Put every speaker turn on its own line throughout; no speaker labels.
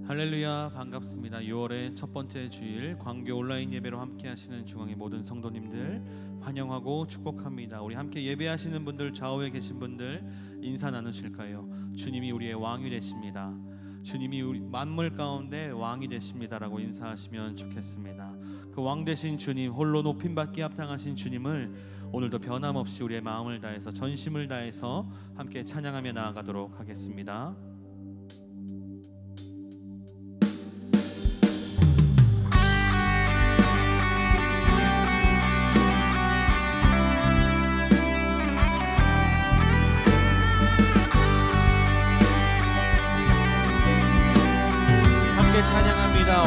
할렐루야, 반갑습니다. 6월의 첫 번째 주일 광교 온라인 예배로 함께 하시는 중앙의 모든 성도님들 환영하고 축복합니다. 우리 함께 예배하시는 분들, 좌우에 계신 분들 인사 나누실까요? 주님이 우리의 왕이 되십니다. 주님이 우리 만물 가운데 왕이 되십니다라고 인사하시면 좋겠습니다. 그 왕 되신 주님, 홀로 높임받기 합당하신 주님을 오늘도 변함없이 우리의 마음을 다해서, 전심을 다해서 함께 찬양하며 나아가도록 하겠습니다. 찬양합니다.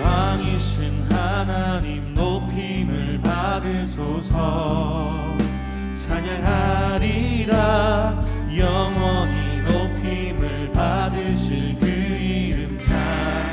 왕이신 하나님 높임을 받으소서. 찬양하리라 영원히 높임을 받으실 그 이름 찬양하리라.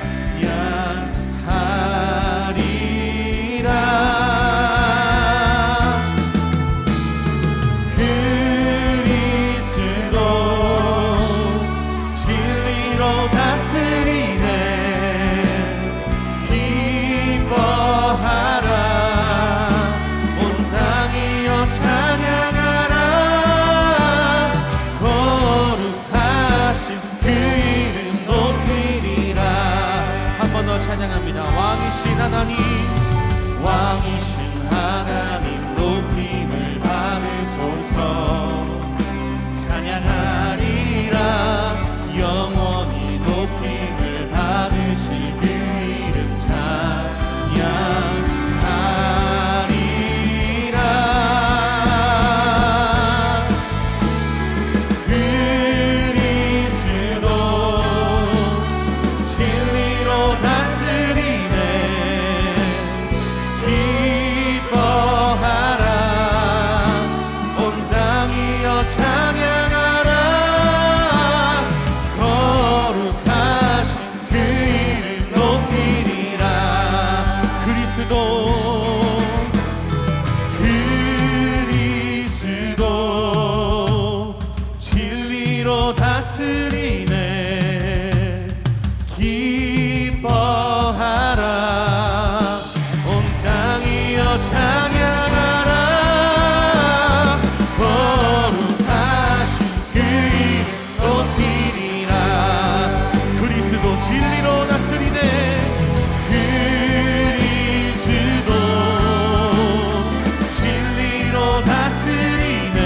찬양합니다. 왕이신 하나님 높임을 받으소서. 찬양하리라 영원히 높임을 받으실 그 이름 찬양하리라. 그리스도 진리로 다스리네. 기뻐하라 온 땅이여 찬양하라. 거룩하신 그 이름 높이리라. 그리스도 진리로 다스리네. 기뻐하라 온 땅이여 찬양하라. 거룩하신 그 이름 높이리라. 그리스도 진리로 다스리네. 그리스도 진리로 다스리네.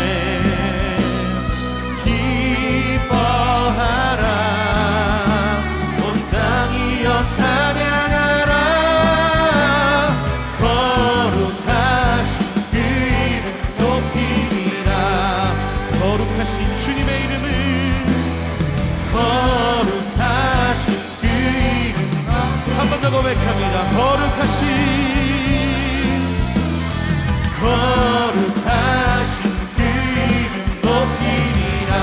기뻐하라 온 땅이여 찬양하라. 거룩하신 그 이름 높이리라. 거룩하신 주님의 이름을, 거룩하신 그 이름 한 번 더 고백합니다. 거룩하신 그 이름 높이리라.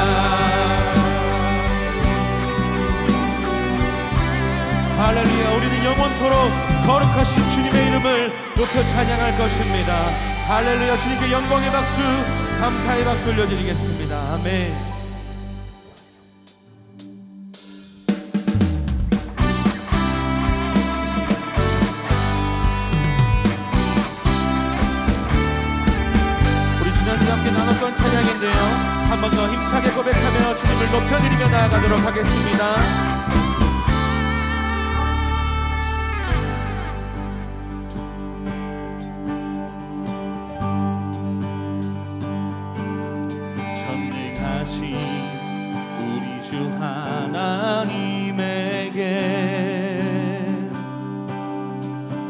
할렐루야. 우리는 영원토록 거룩하신 주님의 이름을 높여 찬양할 것입니다. 할렐루야. 주님께 영광의 박수, 감사의 박수 올려드리겠습니다. 아멘. 우리 지난주에 함께 나눴던 찬양인데요, 한 번 더 힘차게 고백하며 주님을 높여드리며 나아가도록 하겠습니다. 우리 주 하나님에게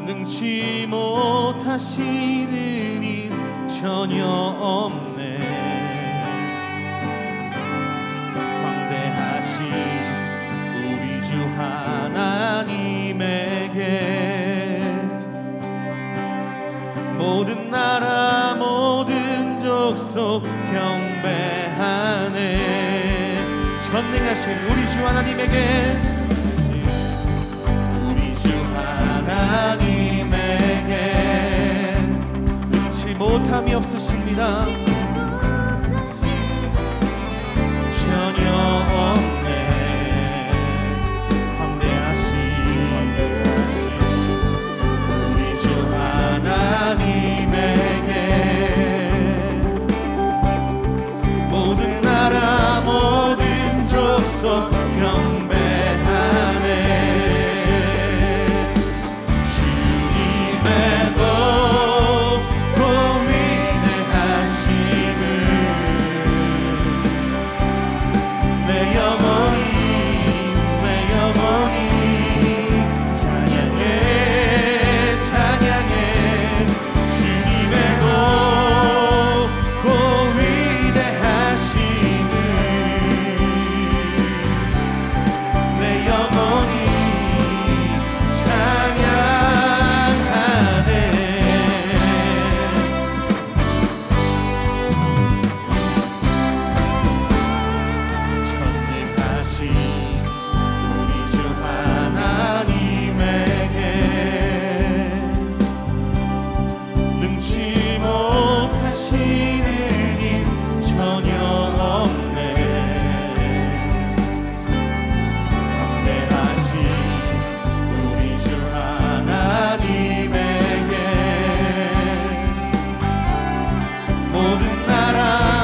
능치 못하시는 일 전혀 없네. 광대하신 우리 주 하나님에게 모든 나라 모든 족속 경배하네. 전능하신 우리 주 하나님에게, 우리 주 하나님에게 능치 못함이 없으십니다. 전혀 전혀 없네. 광대하신 우리 주 하나님에게 모든 나라 모든 족속 경배하네. 주님의 높고 위대하심을 내 영혼이 찬양해 찬양해. 주님의 높고 위대하심을 내 영혼이 찬양하네. 전능하신 우리 주 하나님에게 능치 못하시는 일 전혀 없네. 광대하신 우리 주 하나님에게 모든 나라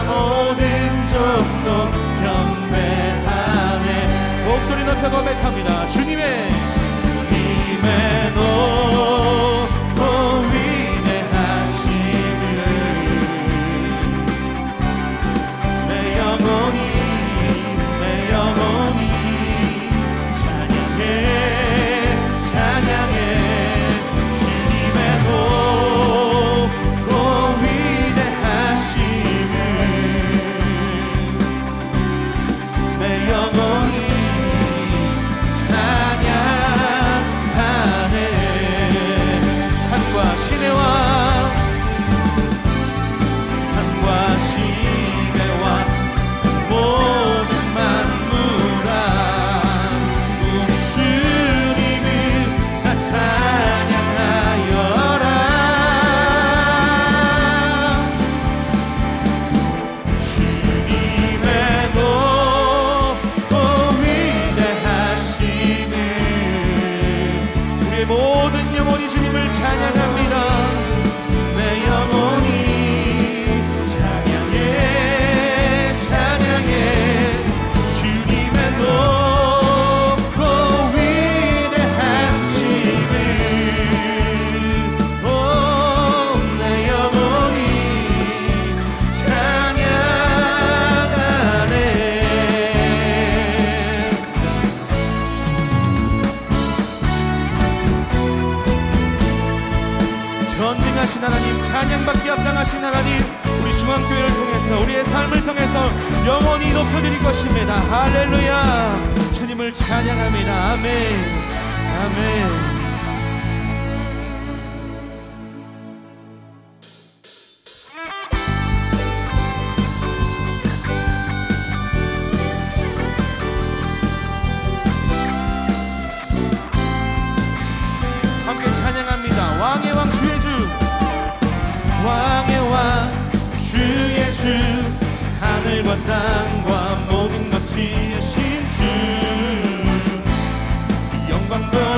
모든 족속 경배하네. 목소리 높여 고백합니다. 주님의 높고 위대하심을 내 영혼이 찬양해 찬양해. 주님의 높고 위대하심을 내 영혼이 찬양하네. 산과 시내와 세상 모든 만물아 우리 주님을 다 찬양하여라. 주님의 높고 위대하심을 우리의 모든 영혼이 주님을 찬양합니다. 내 영혼이 찬양해 찬양해. 주님의 높고 위대하심을 내 영혼이 찬양하네. 전능하신 하나님, 찬양받기 합당하신 하나님, 우리 중앙교회를 통해서 우리의 삶을 통해서 영원히 높여드릴 것입니다. 할렐루야. 주님을 찬양합니다. 아멘 아멘. 함께 찬양합니다. 왕의 왕 주의 주, 왕의 왕 주의 주, 하늘과 땅과 모든 것 지으신 주, 영광 돌리네.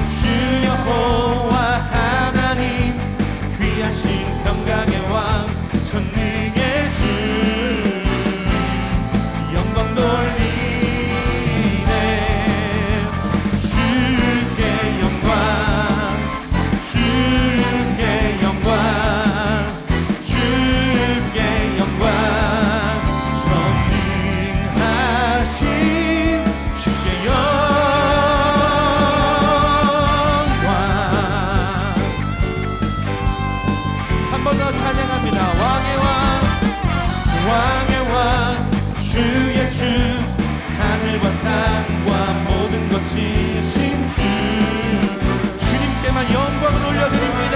주 여호와 하나님, 귀하신 평강의 왕, 전능의 주, 영광 돌리네. 주께 영광, 주께 영광, 주께 영광. 전능하신 주께 영광. 한 번 더 찬양합니다. 왕의 왕, 왕의 왕 주의 주, 하늘과 땅과 모든 것 지으신 주, 주님께만 영광을 올려드립니다.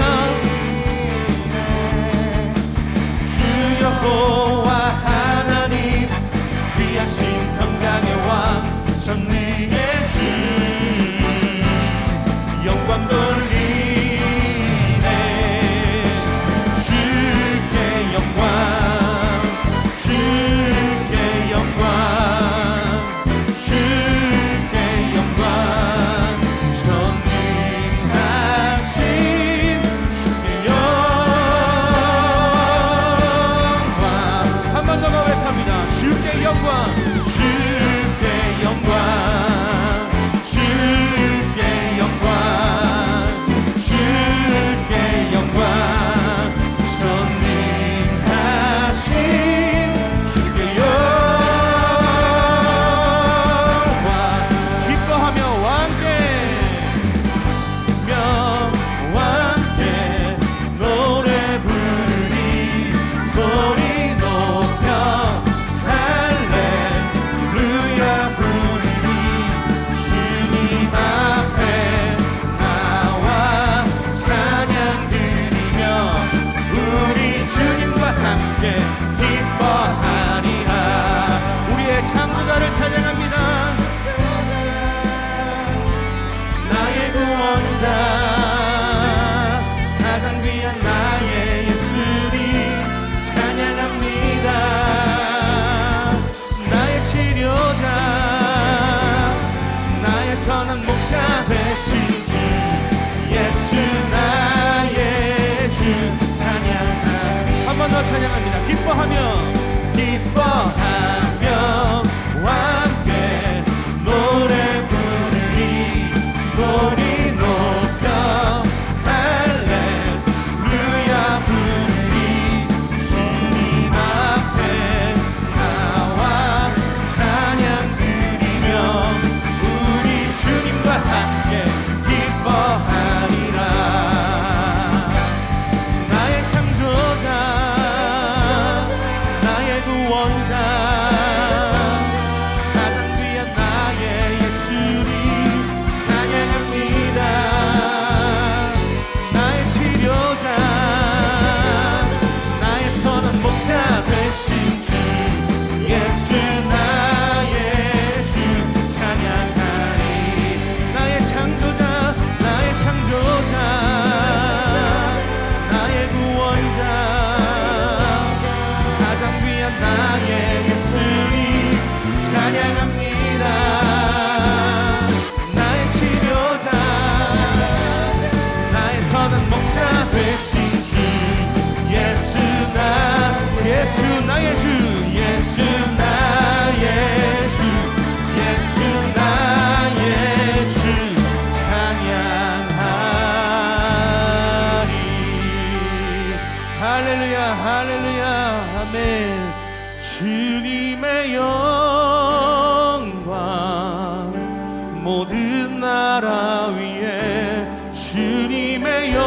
찬양합니다. 기뻐하며 함께 노래 부르리 소리 높여 할렐루야 부르리 주님 앞에 나와 찬양 드리며 우리 주님과 함께 기뻐하리라. 나의 창조자 나의 구원자 가장 귀한 나의 예수님 찬양합니다. 나의 치료자 나의 선한 목자 되신 주 예수 나의 주 찬양하리. 나의 창조자 나의 창조자 나의 구원자 가장 귀한 나의 예수님 찬양합니다. 나의 치료자 나의 선한 목자 되신 주 예수 나의 주 예수 나의 주 예수 나의 주 찬양하리. 할렐루야 할렐루야 아멘. 주님의 영광 모든 나라 위에 주님의 영광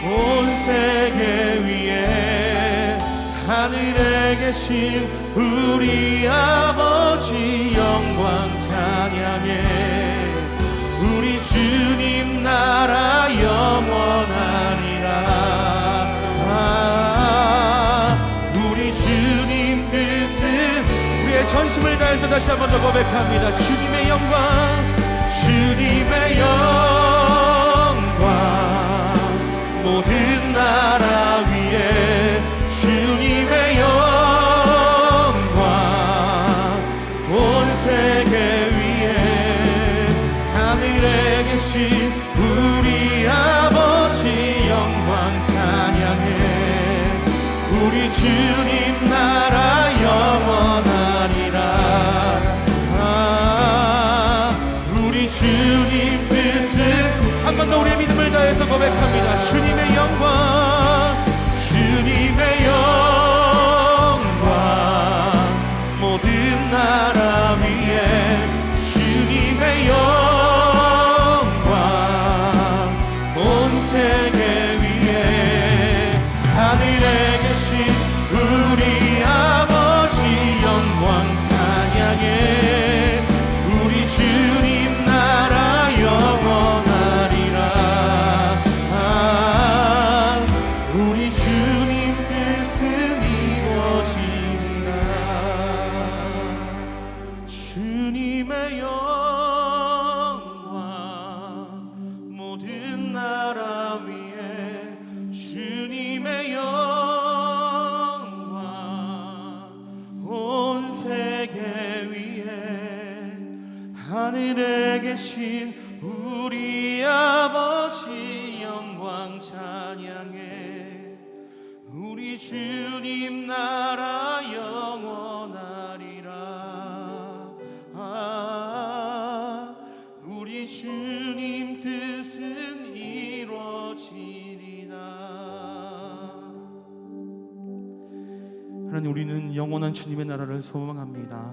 온 세계 위에 하늘에 계신 우리 아버지 영광 찬양해. 우리 주님 나라 영원하리라. 우리 주님 뜻은 우리의 전심을 다해서 다시 한 번 더 고백합니다. 주님의 영광 주님의 영광 모든 나라 위에 주님의 영광 온 세계 위에 하늘에 계신 우리 아버지 영광 찬양해. 우리 주님 나라 영원하리라. 우리 주님 뜻은 한 번 더 우리의 믿음을 다해서 고백합니다. 주님의 영광 주님의 영광 모든 나라 위에 주님의 영광 온 세계 위에 하늘에 계신 우리 아버지 영광 찬양해. 우리 주님 나라 영원하리라. 우리 주님 뜻은 이루어지리라. 주님의 영광 모든 나라 위에 주님의 영광 온 세계 위에 하늘에 계신 우리 아버지 영광 찬양해. 우리 주님 나라 영원하리라. 우리 주님 뜻은 이루어지리라. 하나님 우리는 영원한 주님의 나라를 소망합니다.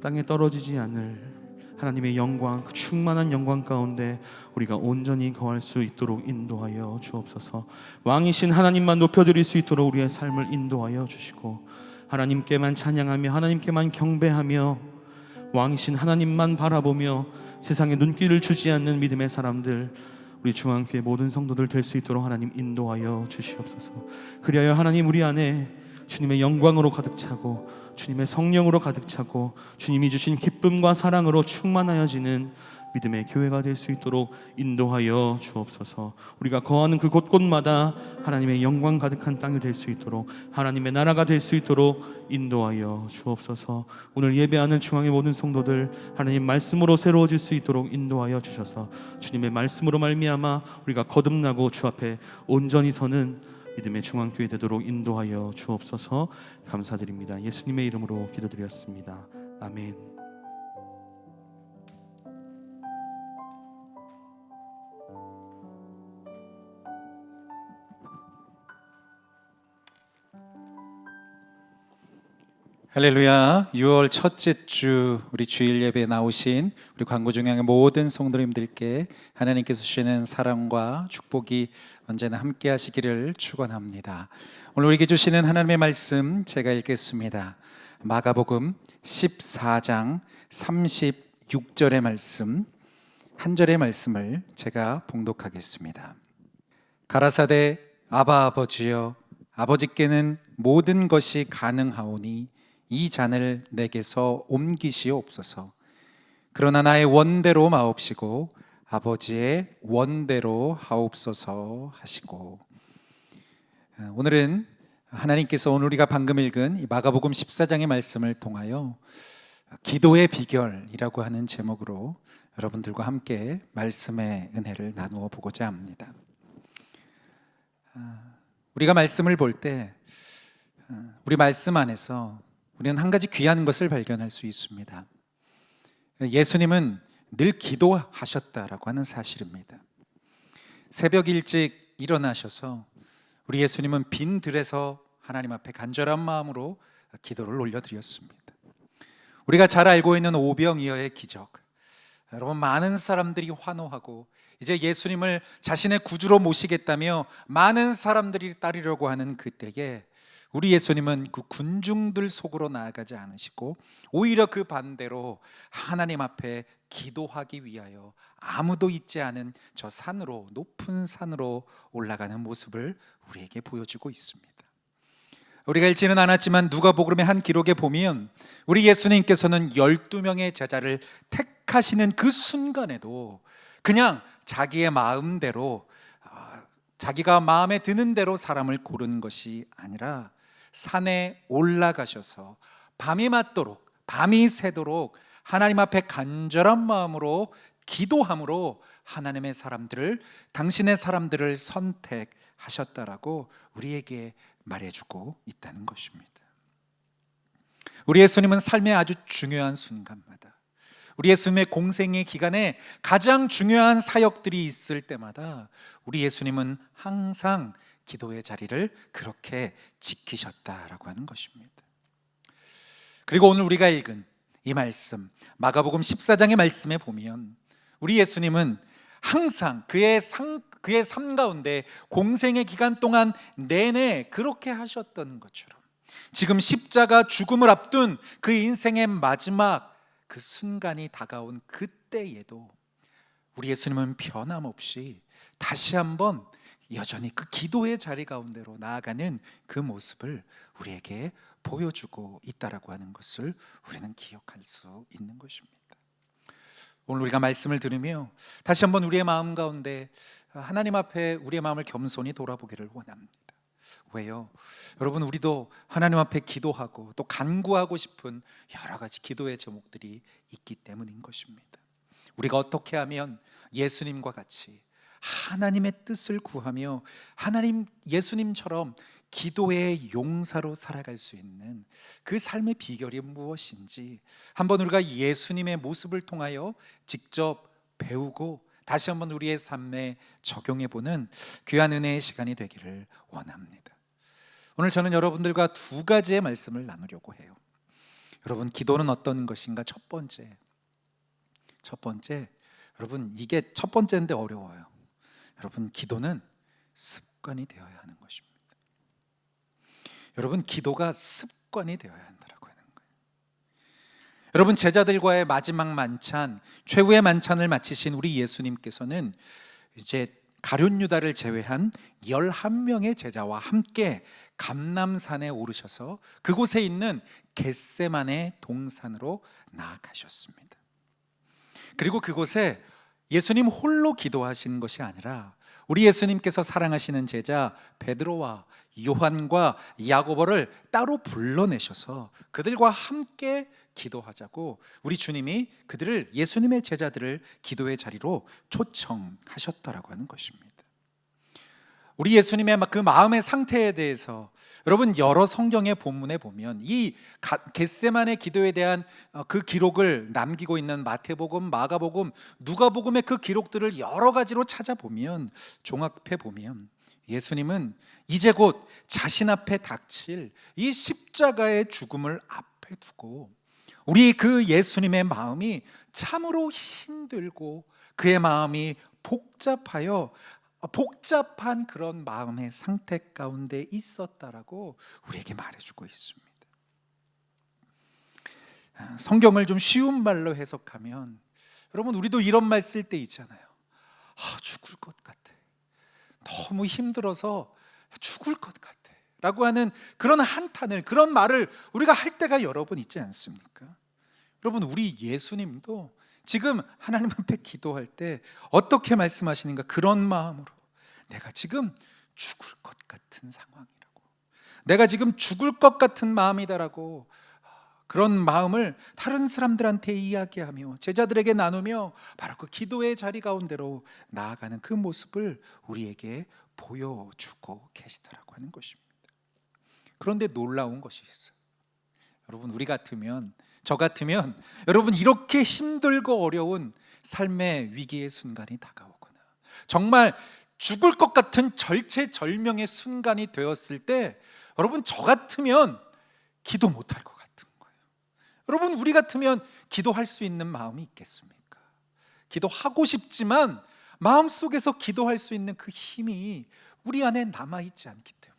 땅에 떨어지지 않을 하나님의 영광, 그 충만한 영광 가운데 우리가 온전히 거할 수 있도록 인도하여 주옵소서. 왕이신 하나님만 높여드릴 수 있도록 우리의 삶을 인도하여 주시고 하나님께만 찬양하며 하나님께만 경배하며 왕이신 하나님만 바라보며 세상에 눈길을 주지 않는 믿음의 사람들, 우리 중앙교회 모든 성도들 될 수 있도록 하나님 인도하여 주시옵소서. 그리하여 하나님 우리 안에 주님의 영광으로 가득 차고 주님의 성령으로 가득 차고 주님이 주신 기쁨과 사랑으로 충만하여지는 믿음의 교회가 될 수 있도록 인도하여 주옵소서. 우리가 거하는 그 곳곳마다 하나님의 영광 가득한 땅이 될 수 있도록, 하나님의 나라가 될 수 있도록 인도하여 주옵소서. 오늘 예배하는 중앙의 모든 성도들 하나님 말씀으로 새로워질 수 있도록 인도하여 주셔서 주님의 말씀으로 말미암아 우리가 거듭나고 주 앞에 온전히 서는 믿음의 중앙교회 되도록 인도하여 주옵소서. 감사드립니다. 예수님의 이름으로 기도드렸습니다. 아멘.
할렐루야. 6월 첫째 주 우리 주일 예배에 나오신 우리 광고중앙의 모든 성도님들께 하나님께서 주시는 사랑과 축복이 언제나 함께 하시기를 축원합니다. 오늘 우리에게 주시는 하나님의 말씀 제가 읽겠습니다. 마가복음 14장 36절의 말씀, 한 절의 말씀을 제가 봉독하겠습니다. 가라사대 아바 아버지여, 아버지께는 모든 것이 가능하오니 이 잔을 내게서 옮기시옵소서. 그러나 나의 원대로 마옵시고 아버지의 원대로 하옵소서 하시고. 오늘은 하나님께서 오늘 우리가 방금 읽은 이 마가복음 14장의 말씀을 통하여 기도의 비결이라고 하는 제목으로 여러분들과 함께 말씀의 은혜를 나누어 보고자 합니다. 우리가 말씀을 볼 때 우리 말씀 안에서 우리는 한 가지 귀한 것을 발견할 수 있습니다. 예수님은 늘 기도하셨다라고 하는 사실입니다. 새벽 일찍 일어나셔서 우리 예수님은 빈 들에서 하나님 앞에 간절한 마음으로 기도를 올려드렸습니다. 우리가 잘 알고 있는 오병이어의 기적, 여러분 많은 사람들이 환호하고 이제 예수님을 자신의 구주로 모시겠다며 많은 사람들이 따르려고 하는 그때에 우리 예수님은 그 군중들 속으로 나아가지 않으시고 오히려 그 반대로 하나님 앞에 기도하기 위하여 아무도 있지 않은 저 산으로, 높은 산으로 올라가는 모습을 우리에게 보여주고 있습니다. 우리가 읽지는 않았지만 누가복음의 한 기록에 보면 우리 예수님께서는 12명의 제자를 택하시는 그 순간에도 그냥 자기의 마음대로, 자기가 마음에 드는 대로 사람을 고른 것이 아니라 산에 올라가셔서 밤이 맞도록, 밤이 새도록 하나님 앞에 간절한 마음으로 기도함으로 하나님의 사람들을, 당신의 사람들을 선택하셨다라고 우리에게 말해주고 있다는 것입니다. 우리 예수님은 삶의 아주 중요한 순간마다, 우리 예수님의 공생의 기간에 가장 중요한 사역들이 있을 때마다 우리 예수님은 항상 기도의 자리를 그렇게 지키셨다라고 하는 것입니다. 그리고 오늘 우리가 읽은 이 말씀, 마가복음 14장의 말씀에 보면 우리 예수님은 항상 그의 삶 가운데 공생의 기간 동안 내내 그렇게 하셨던 것처럼 지금 십자가 죽음을 앞둔 그 인생의 마지막 그 순간이 다가온 그때에도 우리 예수님은 변함없이 다시 한번 여전히 그 기도의 자리 가운데로 나아가는 그 모습을 우리에게 보여주고 있다라고 하는 것을 우리는 기억할 수 있는 것입니다. 오늘 우리가 말씀을 들으며 다시 한번 우리의 마음 가운데 하나님 앞에 우리의 마음을 겸손히 돌아보기를 원합니다. 왜요? 여러분, 우리도 하나님 앞에 기도하고 또 간구하고 싶은 여러 가지 기도의 제목들이 있기 때문인 것입니다. 우리가 어떻게 하면 예수님과 같이 하나님의 뜻을 구하며 하나님, 예수님처럼 기도의 용사로 살아갈 수 있는 그 삶의 비결이 무엇인지 한번 우리가 예수님의 모습을 통하여 직접 배우고 다시 한번 우리의 삶에 적용해보는 귀한 은혜의 시간이 되기를 원합니다. 오늘 저는 여러분들과 두 가지의 말씀을 나누려고 해요. 여러분, 기도는 어떤 것인가? 첫 번째, 여러분, 이게 첫 번째인데 어려워요. 여러분, 기도는 습관이 되어야 하는 것입니다. 여러분, 기도가 습관이 되어야 한다라고 하는 거예요. 여러분, 제자들과의 마지막 만찬, 최후의 만찬을 마치신 우리 예수님께서는 이제 가룟 유다를 제외한 11명의 제자와 함께 감람산에 오르셔서 그곳에 있는 겟세마네 동산으로 나아가셨습니다. 그리고 그곳에 예수님 홀로 기도하시는 것이 아니라 우리 예수님께서 사랑하시는 제자 베드로와 요한과 야고보를 따로 불러내셔서 그들과 함께 기도하자고 우리 주님이 그들을, 예수님의 제자들을 기도의 자리로 초청하셨다라고 하는 것입니다. 우리 예수님의 그 마음의 상태에 대해서 여러분 여러 성경의 본문에 보면 이 겟세마네 기도에 대한 그 기록을 남기고 있는 마태복음, 마가복음, 누가복음의 그 기록들을 여러 가지로 찾아보면, 종합해 보면 예수님은 이제 곧 자신 앞에 닥칠 이 십자가의 죽음을 앞에 두고 우리 그 예수님의 마음이 참으로 힘들고 그의 마음이 복잡한 그런 마음의 상태 가운데 있었다라고 우리에게 말해주고 있습니다. 성경을 좀 쉬운 말로 해석하면, 여러분 우리도 이런 말 쓸 때 있잖아요. 죽을 것 같아, 너무 힘들어서 죽을 것 같아 라고 하는 그런 한탄을, 그런 말을 우리가 할 때가 여러 번 있지 않습니까? 여러분 우리 예수님도 지금 하나님 앞에 기도할 때 어떻게 말씀하시는가? 그런 마음으로, 내가 지금 죽을 것 같은 상황이라고, 내가 지금 죽을 것 같은 마음이다라고 그런 마음을 다른 사람들한테 이야기하며 제자들에게 나누며 바로 그 기도의 자리 가운데로 나아가는 그 모습을 우리에게 보여주고 계시다라고 하는 것입니다. 그런데 놀라운 것이 있어요. 여러분 우리 같으면, 저 같으면 여러분 이렇게 힘들고 어려운 삶의 위기의 순간이 다가오거나 정말 죽을 것 같은 절체절명의 순간이 되었을 때 여러분 저 같으면 기도 못할 것 같은 거예요. 여러분 우리 같으면 기도할 수 있는 마음이 있겠습니까? 기도하고 싶지만 마음속에서 기도할 수 있는 그 힘이 우리 안에 남아있지 않기 때문에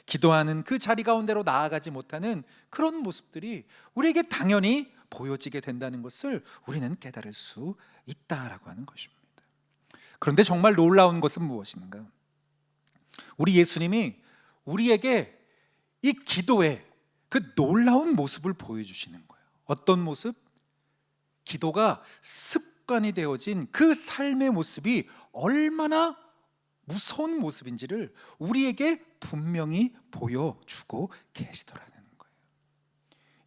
기도하는 그 자리 가운데로 나아가지 못하는 그런 모습들이 우리에게 당연히 보여지게 된다는 것을 우리는 깨달을 수 있다라고 하는 것입니다. 그런데 정말 놀라운 것은 무엇인가? 우리 예수님이 우리에게 이 기도의 그 놀라운 모습을 보여주시는 거예요. 어떤 모습? 기도가 습관이 되어진 그 삶의 모습이 얼마나 무서운 모습인지를 우리에게 분명히 보여주고 계시더라는 거예요.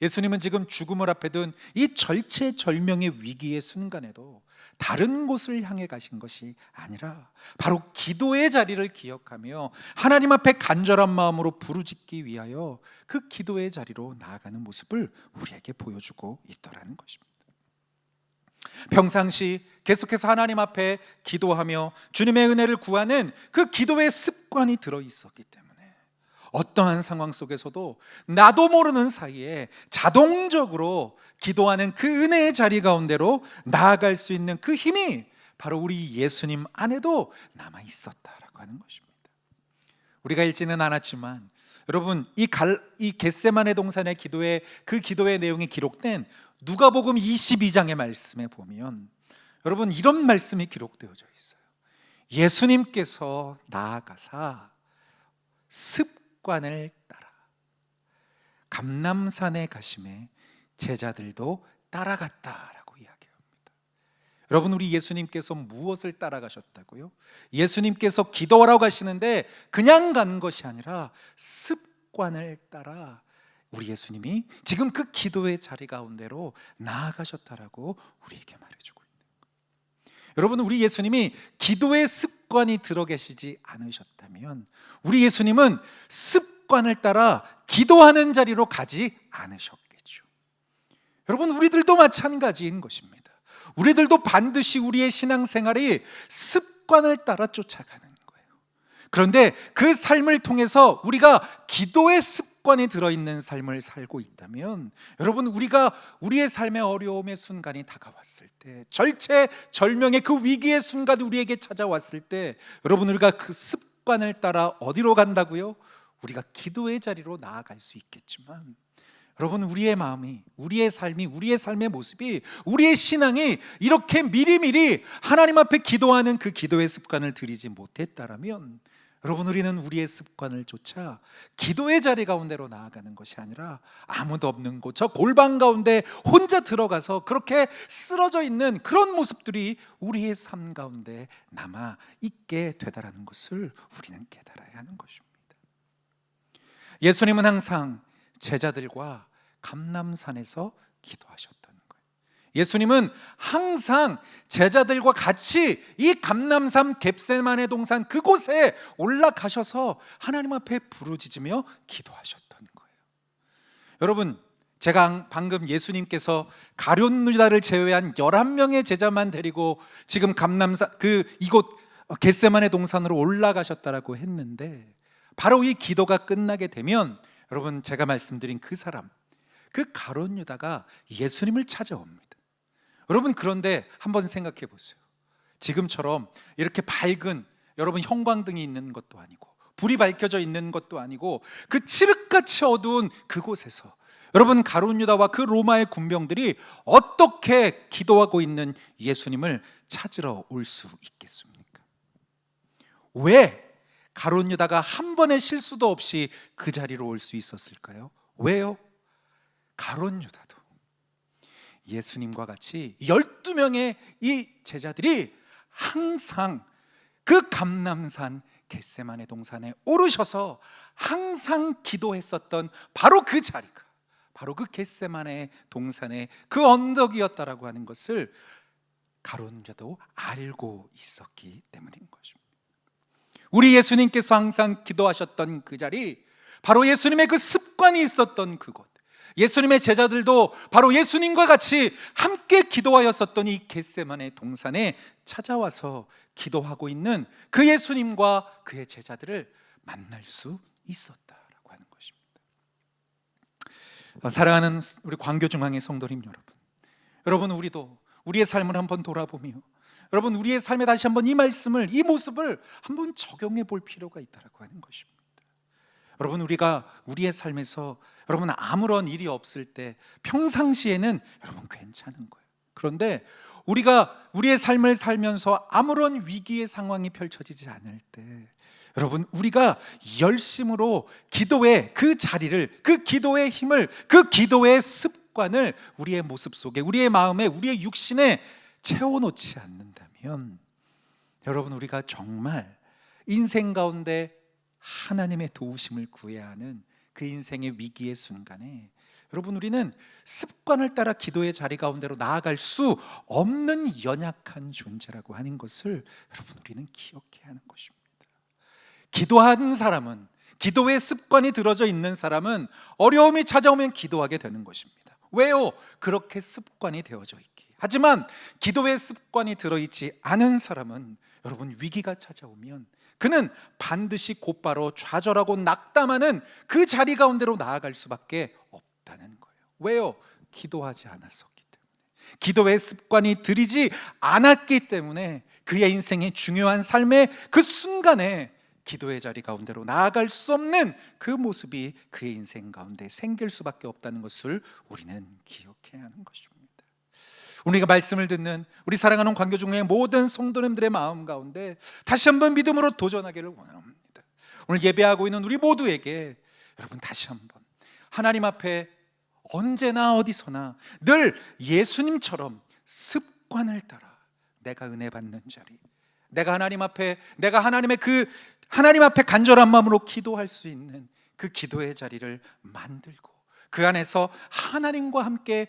예수님은 지금 죽음을 앞에 둔 이 절체절명의 위기의 순간에도 다른 곳을 향해 가신 것이 아니라 바로 기도의 자리를 기억하며 하나님 앞에 간절한 마음으로 부르짖기 위하여 그 기도의 자리로 나아가는 모습을 우리에게 보여주고 있더라는 것입니다. 평상시 계속해서 하나님 앞에 기도하며 주님의 은혜를 구하는 그 기도의 습관이 들어있었기 때문에 어떠한 상황 속에서도 나도 모르는 사이에 자동적으로 기도하는 그 은혜의 자리 가운데로 나아갈 수 있는 그 힘이 바로 우리 예수님 안에도 남아 있었다라고 하는 것입니다. 우리가 읽지는 않았지만 여러분 이 겟세마네 동산의 기도의 그 기도의 내용이 기록된 누가복음 22장의 말씀에 보면 여러분 이런 말씀이 기록되어져 있어요. 예수님께서 나아가사 습관을 따라 감람산에 가심에 제자들도 따라갔다라고 이야기합니다. 여러분 우리 예수님께서 무엇을 따라가셨다고요? 예수님께서 기도하러 가시는데 그냥 간 것이 아니라 습관을 따라 우리 예수님이 지금 그 기도의 자리 가운데로 나아가셨다라고 우리에게 말해주고 있는 거예요. 여러분 우리 예수님이 기도의 습관이 들어 계시지 않으셨다면 우리 예수님은 습관을 따라 기도하는 자리로 가지 않으셨겠죠. 여러분 우리들도 마찬가지인 것입니다. 우리들도 반드시 우리의 신앙생활이 습관을 따라 쫓아가는 거예요. 그런데 그 삶을 통해서 우리가 기도의 습관이 들어있는 삶을 살고 있다면 여러분 우리가 우리의 삶의 어려움의 순간이 다가왔을 때 절체절명의 그 위기의 순간이 우리에게 찾아왔을 때 여러분 우리가 그 습관을 따라 어디로 간다고요? 우리가 기도의 자리로 나아갈 수 있겠지만 여러분 우리의 마음이, 우리의 삶이, 우리의 삶의 모습이, 우리의 신앙이 이렇게 미리미리 하나님 앞에 기도하는 그 기도의 습관을 들이지 못했다라면 여러분, 우리는 우리의 습관을 쫓아 기도의 자리 가운데로 나아가는 것이 아니라 아무도 없는 곳, 저 골방 가운데 혼자 들어가서 그렇게 쓰러져 있는 그런 모습들이 우리의 삶 가운데 남아 있게 되다라는 것을 우리는 깨달아야 하는 것입니다. 예수님은 항상 제자들과 감람산에서 기도하셨던 거예요. 예수님은 항상 제자들과 같이 이 감람산 겟세마네 동산 그곳에 올라가셔서 하나님 앞에 부르짖으며 기도하셨던 거예요. 여러분, 제가 방금 예수님께서 가룟 유다를 제외한 11명의 제자만 데리고 지금 감람산 이곳 겟세마네 동산으로 올라가셨다라고 했는데, 바로 이 기도가 끝나게 되면 여러분, 제가 말씀드린 그 사람, 그 가룟 유다가 예수님을 찾아옵니다. 여러분, 그런데 한번 생각해 보세요. 지금처럼 이렇게 밝은 여러분 형광등이 있는 것도 아니고 불이 밝혀져 있는 것도 아니고 그 칠흑같이 어두운 그곳에서 여러분, 가룟 유다와 그 로마의 군병들이 어떻게 기도하고 있는 예수님을 찾으러 올 수 있겠습니까? 왜 가룟 유다가 한 번의 실수도 없이 그 자리로 올 수 있었을까요? 왜요? 가룟 유다도 예수님과 같이 12명의 이 제자들이 항상 그 감람산 겟세마네 동산에 오르셔서 항상 기도했었던 바로 그 자리가 바로 그 겟세마네 동산의 그 언덕이었다라고 하는 것을 가룟 유다도 알고 있었기 때문인 것입니다. 우리 예수님께서 항상 기도하셨던 그 자리, 바로 예수님의 그 습관이 있었던 그곳, 예수님의 제자들도 바로 예수님과 같이 함께 기도하였었던 이 겟세마네 동산에 찾아와서 기도하고 있는 그 예수님과 그의 제자들을 만날 수 있었다라고 하는 것입니다. 사랑하는 우리 광교중앙의 성도님 여러분, 우리도 우리의 삶을 한번 돌아보며 여러분, 우리의 삶에 다시 한번 이 말씀을, 이 모습을 한번 적용해 볼 필요가 있다라고 하는 것입니다. 여러분, 우리가 우리의 삶에서 여러분 아무런 일이 없을 때 평상시에는 여러분 괜찮은 거예요. 그런데 우리가 우리의 삶을 살면서 아무런 위기의 상황이 펼쳐지지 않을 때 여러분, 우리가 열심으로 기도의 그 자리를, 그 기도의 힘을, 그 기도의 습관을 우리의 모습 속에, 우리의 마음에, 우리의 육신에 채워놓지 않는다면 여러분, 우리가 정말 인생 가운데 하나님의 도우심을 구해야 하는 그 인생의 위기의 순간에 여러분, 우리는 습관을 따라 기도의 자리 가운데로 나아갈 수 없는 연약한 존재라고 하는 것을 여러분, 우리는 기억해야 하는 것입니다. 기도하는 사람은, 기도의 습관이 들어져 있는 사람은 어려움이 찾아오면 기도하게 되는 것입니다. 왜요? 그렇게 습관이 되어져 있기. 하지만 기도의 습관이 들어있지 않은 사람은 여러분, 위기가 찾아오면 그는 반드시 곧바로 좌절하고 낙담하는 그 자리 가운데로 나아갈 수밖에 없다는 거예요. 왜요? 기도하지 않았었기 때문에, 기도의 습관이 들이지 않았기 때문에 그의 인생의 중요한 삶의 그 순간에 기도의 자리 가운데로 나아갈 수 없는 그 모습이 그의 인생 가운데 생길 수밖에 없다는 것을 우리는 기억해야 하는 것입니다. 우리가 말씀을 듣는 우리 사랑하는 광교중의 모든 성도님들의 마음 가운데 다시 한번 믿음으로 도전하기를 원합니다. 오늘 예배하고 있는 우리 모두에게 여러분, 다시 한번 하나님 앞에 언제나 어디서나 늘 예수님처럼 습관을 따라 내가 은혜 받는 자리, 내가 하나님 앞에, 내가 하나님의 그 하나님 앞에 간절한 마음으로 기도할 수 있는 그 기도의 자리를 만들고 그 안에서 하나님과 함께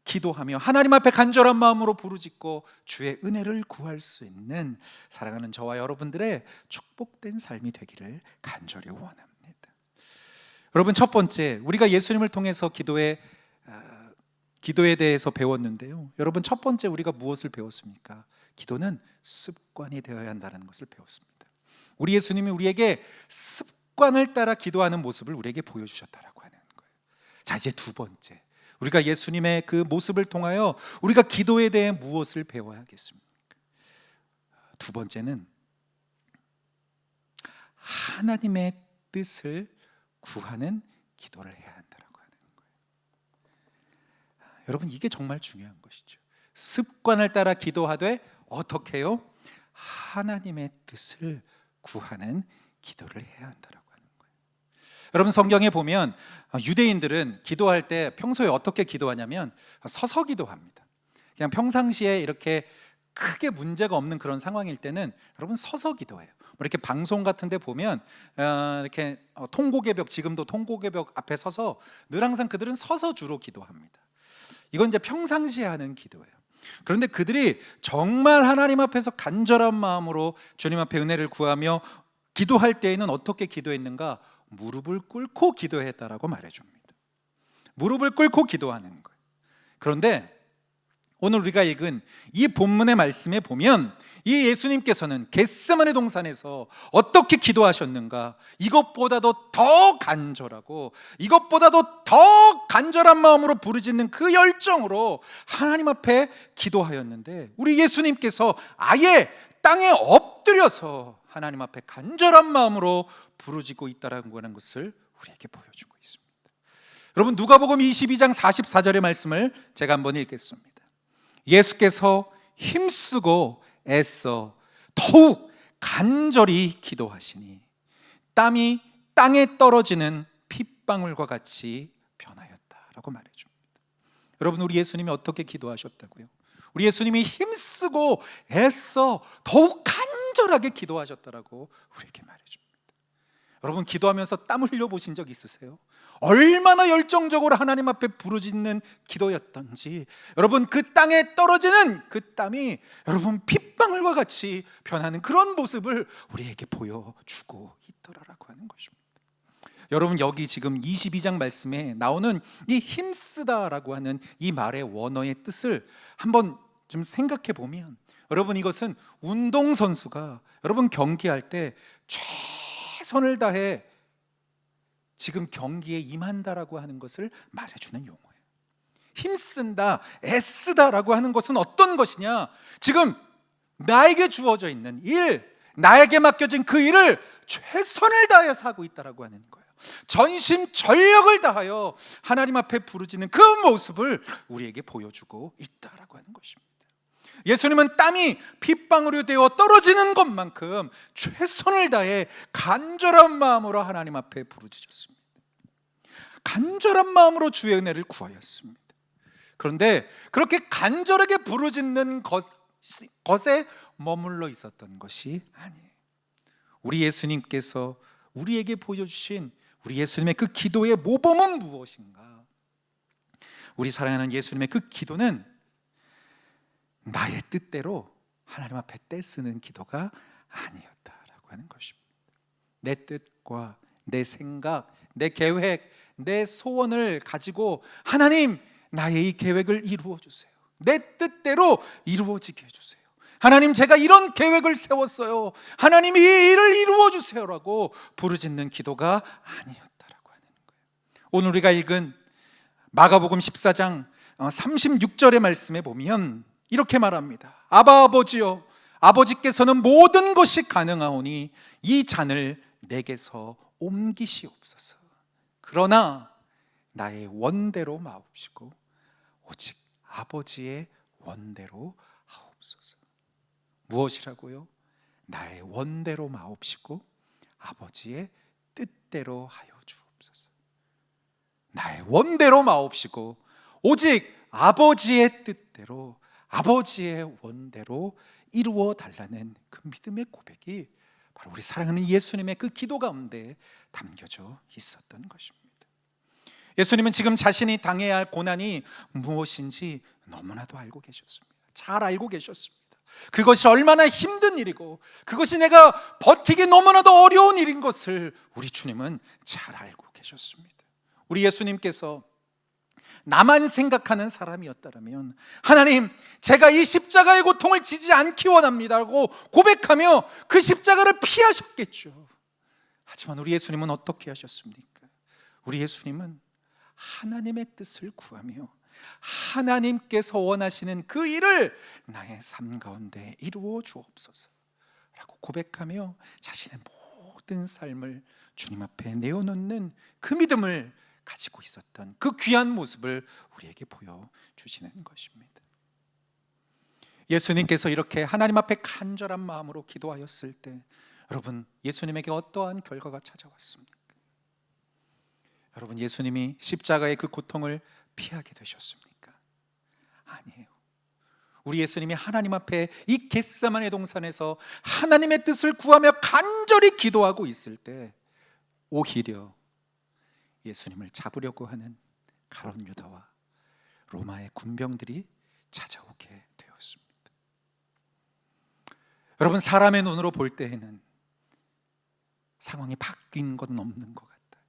기도하며 하나님 앞에 간절한 마음으로 부르짖고 주의 은혜를 구할 수 있는 사랑하는 저와 여러분들의 축복된 삶이 되기를 간절히 원합니다. 여러분, 첫 번째, 우리가 예수님을 통해서 기도에 대해서 배웠는데요. 여러분, 첫 번째 우리가 무엇을 배웠습니까? 기도는 습관이 되어야 한다는 것을 배웠습니다. 우리 예수님이 우리에게 습관을 따라 기도하는 모습을 우리에게 보여주셨다라고 하는 거예요. 자, 이제 두 번째, 우리가 예수님의 그 모습을 통하여 우리가 기도에 대해 무엇을 배워야 하겠습니까? 두 번째는 하나님의 뜻을 구하는 기도를 해야 한다라고 하는 거예요. 여러분, 이게 정말 중요한 것이죠. 습관을 따라 기도하되 어떻게 해요? 하나님의 뜻을 구하는 기도를 해야 한다라고 하는 거예요. 여러분, 성경에 보면 유대인들은 기도할 때 평소에 어떻게 기도하냐면 서서 기도합니다. 그냥 평상시에 이렇게 크게 문제가 없는 그런 상황일 때는 여러분 서서 기도해요. 이렇게 방송 같은 데 보면 이렇게 통곡의 벽, 지금도 통곡의 벽 앞에 서서 늘 항상 그들은 서서 주로 기도합니다. 이건 이제 평상시에 하는 기도예요. 그런데 그들이 정말 하나님 앞에서 간절한 마음으로 주님 앞에 은혜를 구하며 기도할 때에는 어떻게 기도했는가? 무릎을 꿇고 기도했다라고 말해줍니다. 무릎을 꿇고 기도하는 거예요. 그런데 오늘 우리가 읽은 이 본문의 말씀에 보면 이 예수님께서는 겟세마네 동산에서 어떻게 기도하셨는가? 이것보다도 더 간절하고 이것보다도 더 간절한 마음으로 부르짖는 그 열정으로 하나님 앞에 기도하였는데, 우리 예수님께서 아예 땅에 엎드려서 하나님 앞에 간절한 마음으로 부르짖고 있다는 것을 우리에게 보여주고 있습니다. 여러분, 누가복음 22장 44절의 말씀을 제가 한번 읽겠습니다. 예수께서 힘쓰고 애써 더욱 간절히 기도하시니 땀이 땅에 떨어지는 핏방울과 같이 변하였다라고 말해줍니다. 여러분, 우리 예수님이 어떻게 기도하셨다고요? 우리 예수님이 힘쓰고 애써 더욱 간절하게 기도하셨다라고 우리에게 말해줍니다. 여러분, 기도하면서 땀 흘려 보신 적 있으세요? 얼마나 열정적으로 하나님 앞에 부르짖는 기도였던지, 여러분, 그 땅에 떨어지는 그 땀이 여러분 핏방울과 같이 변하는 그런 모습을 우리에게 보여주고 있더라라고 하는 것입니다. 여러분, 여기 지금 22장 말씀에 나오는 이 힘쓰다라고 하는 이 말의 원어의 뜻을 한번 좀 생각해 보면, 여러분, 이것은 운동선수가 여러분 경기할 때 최선을 다해 지금 경기에 임한다라고 하는 것을 말해주는 용어예요. 힘쓴다, 애쓰다라고 하는 것은 어떤 것이냐? 지금 나에게 주어져 있는 일, 나에게 맡겨진 그 일을 최선을 다해서 하고 있다라고 하는 거예요. 전심전력을 다하여 하나님 앞에 부르짖는 그 모습을 우리에게 보여주고 있다라고 하는 것입니다. 예수님은 땀이 핏방울이 되어 떨어지는 것만큼 최선을 다해 간절한 마음으로 하나님 앞에 부르짖었습니다. 간절한 마음으로 주의 은혜를 구하였습니다. 그런데 그렇게 간절하게 부르짖는 것에 머물러 있었던 것이 아니에요. 우리 예수님께서 우리에게 보여주신 우리 예수님의 그 기도의 모범은 무엇인가? 우리 사랑하는 예수님의 그 기도는 나의 뜻대로 하나님 앞에 떼쓰는 기도가 아니었다라고 하는 것입니다. 내 뜻과 내 생각, 내 계획, 내 소원을 가지고 하나님, 나의 이 계획을 이루어 주세요. 내 뜻대로 이루어지게 해주세요. 하나님, 제가 이런 계획을 세웠어요. 하나님, 이 일을 이루어 주세요라고 부르짖는 기도가 아니었다라고 하는 거예요. 오늘 우리가 읽은 마가복음 14장 36절의 말씀에 보면 이렇게 말합니다. 아바 아버지여, 아버지께서는 모든 것이 가능하오니 이 잔을 내게서 옮기시옵소서. 그러나 나의 원대로 마옵시고 오직 아버지의 원대로 하옵소서. 무엇이라고요? 나의 원대로 마옵시고 아버지의 뜻대로 하여 주옵소서. 나의 원대로 마옵시고 오직 아버지의 뜻대로, 아버지의 원대로 이루어 달라는 그 믿음의 고백이 바로 우리 사랑하는 예수님의 그 기도 가운데 담겨져 있었던 것입니다. 예수님은 지금 자신이 당해야 할 고난이 무엇인지 너무나도 알고 계셨습니다. 잘 알고 계셨습니다. 그것이 얼마나 힘든 일이고 그것이 내가 버티기 너무나도 어려운 일인 것을 우리 주님은 잘 알고 계셨습니다. 우리 예수님께서 나만 생각하는 사람이었다면 하나님, 제가 이 십자가의 고통을 지지 않기 원합니다라고 고백하며 그 십자가를 피하셨겠죠. 하지만 우리 예수님은 어떻게 하셨습니까? 우리 예수님은 하나님의 뜻을 구하며 하나님께서 원하시는 그 일을 나의 삶 가운데 이루어 주옵소서 라고 고백하며 자신의 모든 삶을 주님 앞에 내어놓는 그 믿음을 가지고 있었던 그 귀한 모습을 우리에게 보여주시는 것입니다. 예수님께서 이렇게 하나님 앞에 간절한 마음으로 기도하였을 때 여러분, 예수님에게 어떠한 결과가 찾아왔습니까? 여러분, 예수님이 십자가의 그 고통을 피하게 되셨습니까? 아니에요. 우리 예수님이 하나님 앞에 이 겟세마네 동산에서 하나님의 뜻을 구하며 간절히 기도하고 있을 때 오히려 예수님을 잡으려고 하는 가룟 유다와 로마의 군병들이 찾아오게 되었습니다. 여러분, 사람의 눈으로 볼 때에는 상황이 바뀐 건 없는 것 같아요.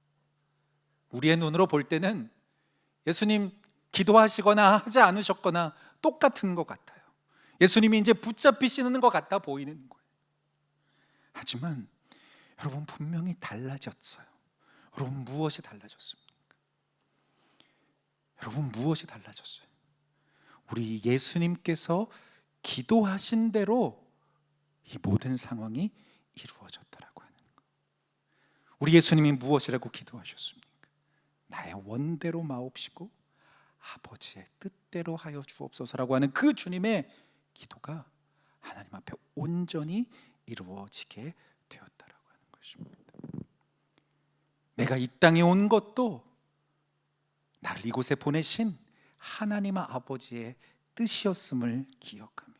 우리의 눈으로 볼 때는 예수님 기도하시거나 하지 않으셨거나 똑같은 것 같아요. 예수님이 이제 붙잡히시는 것 같아 보이는 거예요. 하지만 여러분, 분명히 달라졌어요. 여러분, 무엇이 달라졌습니까? 여러분, 무엇이 달라졌어요? 우리 예수님께서 기도하신 대로 이 모든 상황이 이루어졌다라고 하는 거예요. 우리 예수님이 무엇이라고 기도하셨습니까? 나의 원대로 마옵시고 아버지의 뜻대로 하여 주옵소서라고 하는 그 주님의 기도가 하나님 앞에 온전히 이루어지게 되었다라고 하는 것입니다. 내가 이 땅에 온 것도 나를 이곳에 보내신 하나님 아버지의 뜻이었음을 기억하며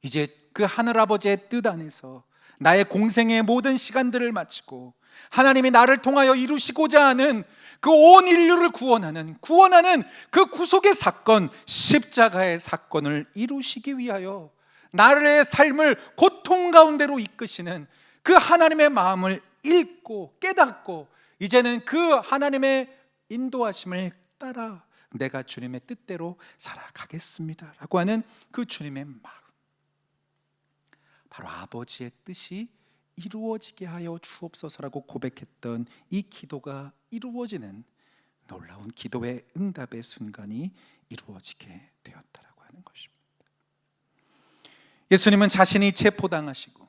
이제 그 하늘아버지의 뜻 안에서 나의 공생의 모든 시간들을 마치고 하나님이 나를 통하여 이루시고자 하는 그 온 인류를 구원하는 그 구속의 사건, 십자가의 사건을 이루시기 위하여 나의 삶을 고통 가운데로 이끄시는 그 하나님의 마음을 읽고 깨닫고 이제는 그 하나님의 인도하심을 따라 내가 주님의 뜻대로 살아가겠습니다 라고 하는 그 주님의 마음, 바로 아버지의 뜻이 이루어지게 하여 주옵소서라고 고백했던 이 기도가 이루어지는 놀라운 기도의 응답의 순간이 이루어지게 되었다라고 하는 것입니다. 예수님은 자신이 체포당하시고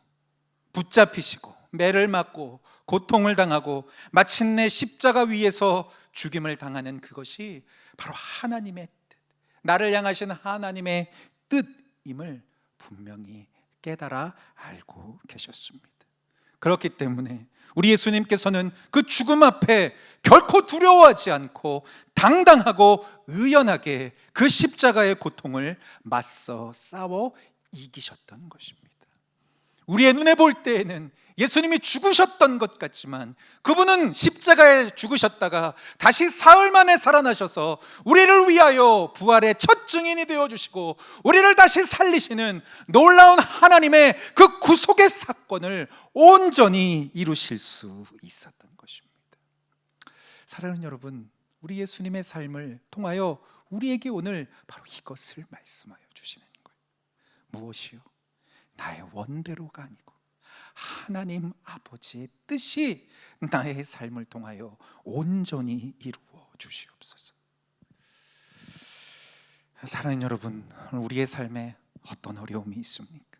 붙잡히시고 매를 맞고 고통을 당하고 마침내 십자가 위에서 죽임을 당하는 그것이 바로 하나님의 뜻, 나를 향하신 하나님의 뜻임을 분명히 깨달아 알고 계셨습니다. 그렇기 때문에 우리 예수님께서는 그 죽음 앞에 결코 두려워하지 않고 당당하고 의연하게 그 십자가의 고통을 맞서 싸워 이기셨던 것입니다. 우리의 눈에 볼 때에는 예수님이 죽으셨던 것 같지만 그분은 십자가에 죽으셨다가 다시 사흘 만에 살아나셔서 우리를 위하여 부활의 첫 증인이 되어주시고 우리를 다시 살리시는 놀라운 하나님의 그 구속의 사건을 온전히 이루실 수 있었던 것입니다. 사랑하는 여러분, 우리 예수님의 삶을 통하여 우리에게 오늘 바로 이것을 말씀하여 주시는 거예요. 무엇이요? 나의 원대로가 아니고 하나님 아버지의 뜻이 나의 삶을 통하여 온전히 이루어 주시옵소서. 사랑하는 여러분, 우리의 삶에 어떤 어려움이 있습니까?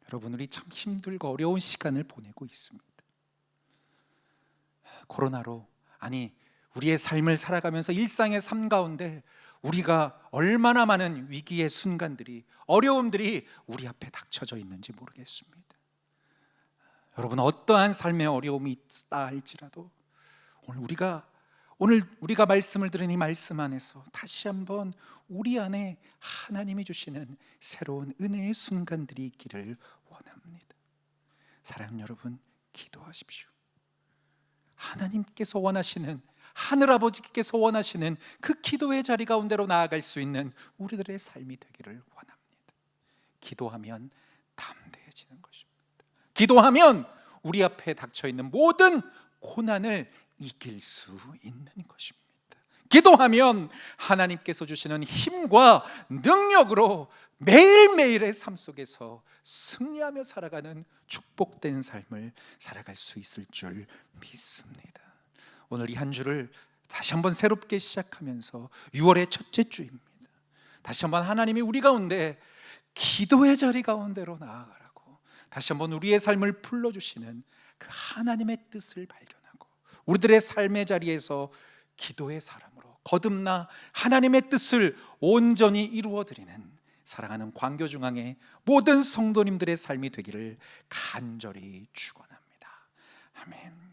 여러분, 우리 참 힘들고 어려운 시간을 보내고 있습니다. 코로나로, 우리의 삶을 살아가면서 일상의 삶 가운데 우리가 얼마나 많은 위기의 순간들이, 어려움들이 우리 앞에 닥쳐져 있는지 모르겠습니다. 여러분, 어떠한 삶의 어려움이 있다 할지라도 오늘 우리가 말씀을 들은 이 말씀 안에서 다시 한번 우리 안에 하나님이 주시는 새로운 은혜의 순간들이 있기를 원합니다. 사랑하는 여러분, 기도하십시오. 하나님께서 원하시는, 하늘아버지께서 원하시는 그 기도의 자리 가운데로 나아갈 수 있는 우리들의 삶이 되기를 원합니다. 기도하면 담대해지는 것입니다. 기도하면 우리 앞에 닥쳐있는 모든 고난을 이길 수 있는 것입니다. 기도하면 하나님께서 주시는 힘과 능력으로 매일매일의 삶 속에서 승리하며 살아가는 축복된 삶을 살아갈 수 있을 줄 믿습니다. 오늘 이 한 주를 다시 한번 새롭게 시작하면서 6월의 첫째 주입니다. 다시 한번 하나님이 우리 가운데 기도의 자리 가운데로 나아가라고 다시 한번 우리의 삶을 불러주시는 그 하나님의 뜻을 발견하고 우리들의 삶의 자리에서 기도의 사람으로 거듭나 하나님의 뜻을 온전히 이루어드리는 사랑하는 광교중앙의 모든 성도님들의 삶이 되기를 간절히 축원합니다. 아멘.